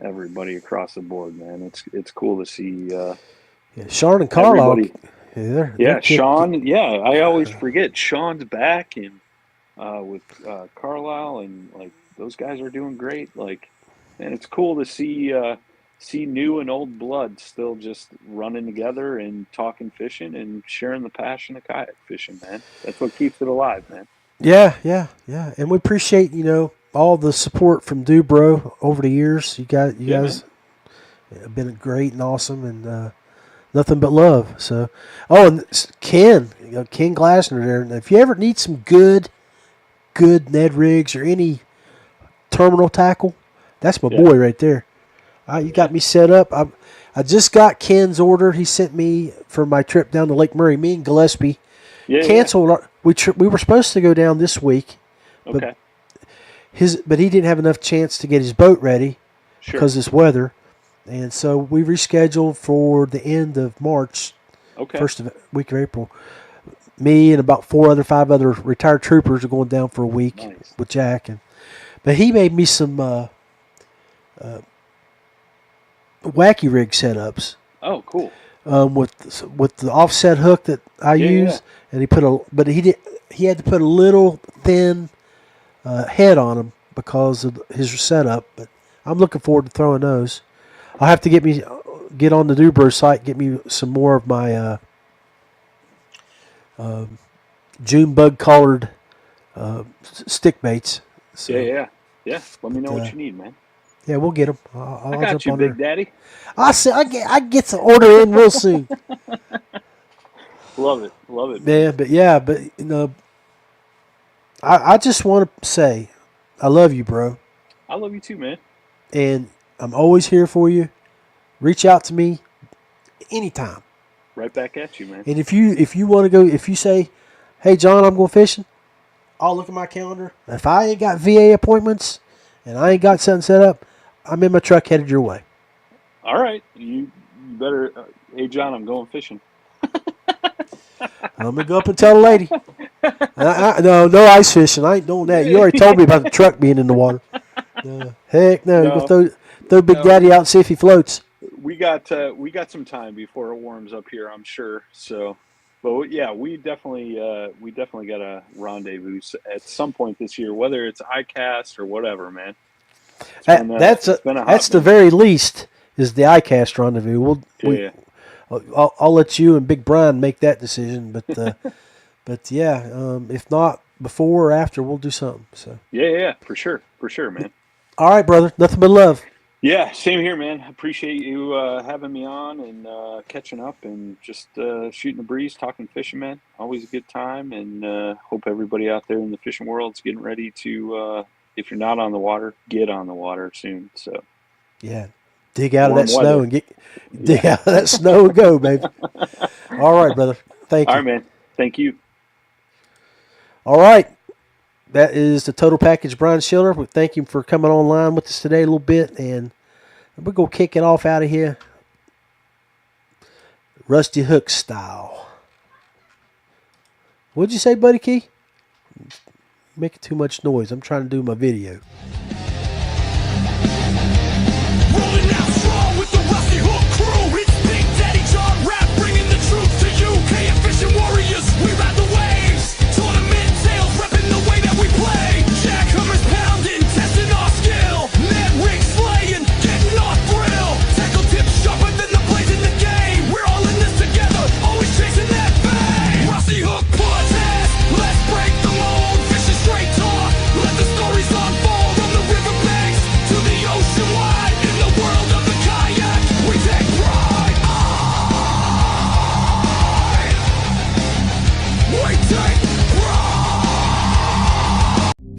everybody across the board, man. It's cool to see Yeah, Sean and Carlisle. everybody. They're Yeah, kick- Sean. Yeah, I always forget Sean's back, and with Carlisle, and like those guys are doing great. Like, and it's cool to see new and old blood still just running together and talking fishing and sharing the passion of kayak fishing, man. That's what keeps it alive, man. Yeah, and we appreciate all the support from Dubro over the years. You Yeah, guys have been great and awesome, and nothing but love. So, and Ken, Ken Glassner there. And if you ever need some good Ned rigs or any terminal tackle, that's my Yeah. boy right there. You got me set up. I just got Ken's order. He sent me for my trip down to Lake Murray. Me and Gillespie Yeah, canceled. We were supposed to go down this week, Yeah. Okay. but he didn't have enough chance to get his boat ready Sure. because of this weather, and so we rescheduled for the end of March, Okay. first week of April. Me and about 5 other retired troopers are going down for a week Nice. with Jack, but he made me some wacky rig setups. Oh, cool. With the offset hook that I Yeah, use, and he had to put a little thin head on them because of his setup. But I'm looking forward to throwing those. I'll have to get on the Dubro site, get me some more of my June bug collared stick baits. So, Yeah. Let me know what uh, you need, man. yeah, we'll get them. I'll I got jump you, on Big there. Daddy. I get the order in real soon. Love it. Love it. Man, but I just want to say I love you, bro, I love you too, man. and I'm always here for you. Reach out to me anytime. Right back at you, man. And if you want to go, if you say, "Hey, John, I'm going fishing," I'll look at my calendar. If I ain't got VA appointments and I ain't got something set up, I'm in my truck headed your way. All right. You better. Hey, John, I'm going fishing. I'm gonna go up and tell the lady. No ice fishing. I ain't doing that. You already told me about the truck being in the water. Heck no. No. Go throw Big No. Daddy out and see if he floats. We got some time before it warms up here, I'm sure. So, but yeah, we definitely got to rendezvous at some point this year, whether it's ICAST or whatever, man. It's been a hot That's the minute. very least is the ICAST rendezvous. Yeah. I'll let you and Big Brian make that decision, but but yeah, if not before or after, we'll do something. So Yeah, for sure, man. all right, brother, nothing but love. Yeah, same here, man. Appreciate you having me on and catching up and just shooting the breeze, talking fishing, man. Always a good time, and hope everybody out there in the fishing world is getting ready to, if you're not on the water, get on the water soon. So Yeah, dig out of Warm that snow weather. and dig out of that snow and go, baby. All right, brother. Thank you. all right, man. Thank you. All right. That is the total package, Brian Schiller. We thank him for coming online with us today a little bit, and we're going to kick it off out of here Rusty Hook style. What'd you say, Buddy Key? Making too much noise. I'm trying to do my video.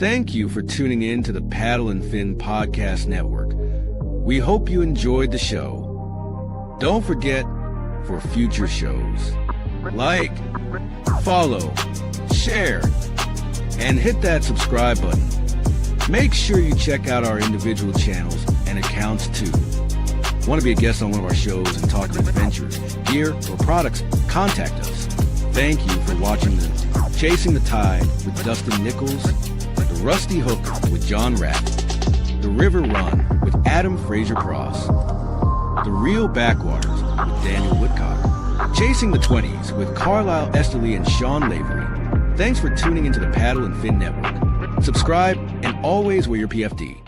Thank you for tuning in to the Paddle and Fin Podcast Network. We hope you enjoyed the show. Don't forget, for future shows, like, follow, share, and hit that subscribe button. Make sure you check out our individual channels and accounts too. Want to be a guest on one of our shows and talk adventures, gear, or products? Contact us. Thank you for watching the Chasing the Tide with Dustin Nichols, The Rusty Hook with John Rapp, The River Run with Adam Fraser Cross, The Real Backwaters with Daniel Woodcock, Chasing the 20s with Carlisle Esterly and Sean Lavery. Thanks for tuning into the Paddle and Fin Network. Subscribe and always wear your PFD.